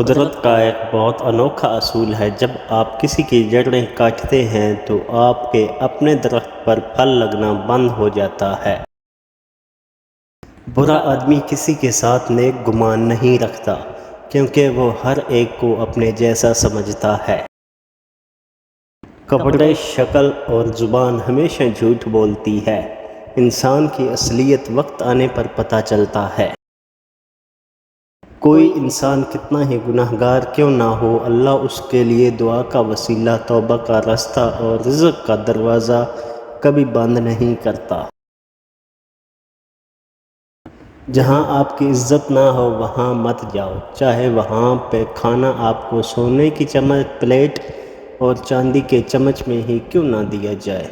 قدرت کا ایک بہت انوکھا اصول ہے، جب آپ کسی کی جڑیں کاٹتے ہیں تو آپ کے اپنے درخت پر پھل لگنا بند ہو جاتا ہے۔ برا آدمی کسی کے ساتھ نیک گمان نہیں رکھتا، کیونکہ وہ ہر ایک کو اپنے جیسا سمجھتا ہے۔ کپڑے، شکل اور زبان ہمیشہ جھوٹ بولتی ہے۔ انسان کی اصلیت وقت آنے پر پتہ چلتا ہے۔ کوئی انسان کتنا ہی گناہگار کیوں نہ ہو، اللہ اس کے لیے دعا کا وسیلہ، توبہ کا راستہ اور رزق کا دروازہ کبھی بند نہیں کرتا۔ جہاں آپ کی عزت نہ ہو وہاں مت جاؤ، چاہے وہاں پہ کھانا آپ کو سونے کی پلیٹ اور چاندی کے چمچ میں ہی کیوں نہ دیا جائے۔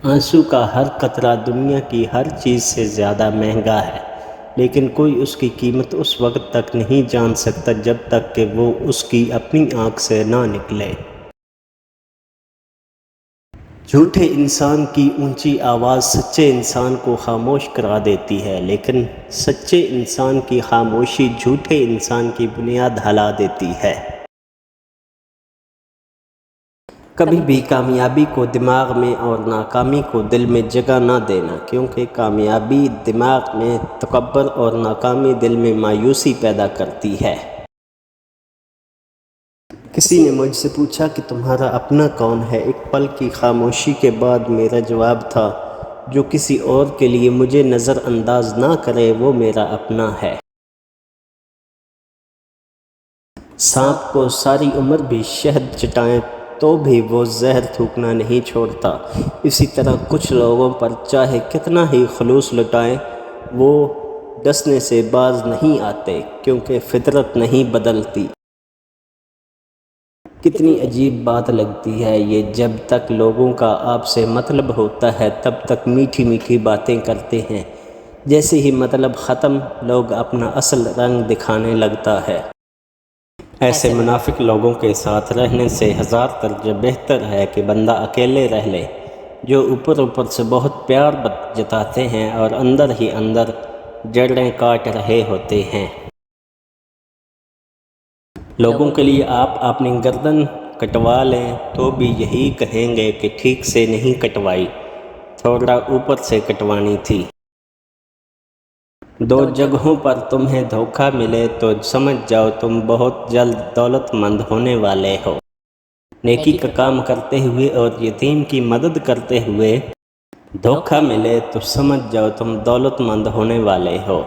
آنسو کا ہر قطرہ دنیا کی ہر چیز سے زیادہ مہنگا ہے، لیکن کوئی اس کی قیمت اس وقت تک نہیں جان سکتا جب تک کہ وہ اس کی اپنی آنکھ سے نہ نکلے۔ جھوٹے انسان کی اونچی آواز سچے انسان کو خاموش کرا دیتی ہے، لیکن سچے انسان کی خاموشی جھوٹے انسان کی بنیاد ہلا دیتی ہے۔ کبھی بھی کامیابی کو دماغ میں اور ناکامی کو دل میں جگہ نہ دینا، کیونکہ کامیابی دماغ میں تکبر اور ناکامی دل میں مایوسی پیدا کرتی ہے۔ کسی نے مجھ سے پوچھا کہ تمہارا اپنا کون ہے؟ ایک پل کی خاموشی کے بعد میرا جواب تھا، جو کسی اور کے لیے مجھے نظر انداز نہ کرے وہ میرا اپنا ہے۔ سانپ کو ساری عمر بھی شہد چٹائیں تو بھی وہ زہر تھوکنا نہیں چھوڑتا، اسی طرح کچھ لوگوں پر چاہے کتنا ہی خلوص لٹائیں وہ ڈسنے سے باز نہیں آتے، کیونکہ فطرت نہیں بدلتی۔ کتنی عجیب بات لگتی ہے یہ، جب تک لوگوں کا آپ سے مطلب ہوتا ہے تب تک میٹھی میٹھی باتیں کرتے ہیں، جیسے ہی مطلب ختم لوگ اپنا اصل رنگ دکھانے لگتا ہے۔ ایسے منافق لوگوں کے ساتھ رہنے سے ہزار درجہ بہتر ہے کہ بندہ اکیلے رہ لے، جو اوپر سے بہت پیار جتاتے ہیں اور اندر ہی اندر جڑیں کاٹ رہے ہوتے ہیں۔ لوگوں کے لیے آپ اپنی گردن کٹوا لیں تو بھی یہی کہیں گے کہ ٹھیک سے نہیں کٹوائی، تھوڑا اوپر سے کٹوانی تھی۔ دو جگہوں پر تمہیں دھوکہ ملے تو سمجھ جاؤ تم بہت جلد دولت مند ہونے والے ہو۔ نیکی کا کام کرتے ہوئے اور یتیم کی مدد کرتے ہوئے دھوکہ ملے تو سمجھ جاؤ تم دولت مند ہونے والے ہو۔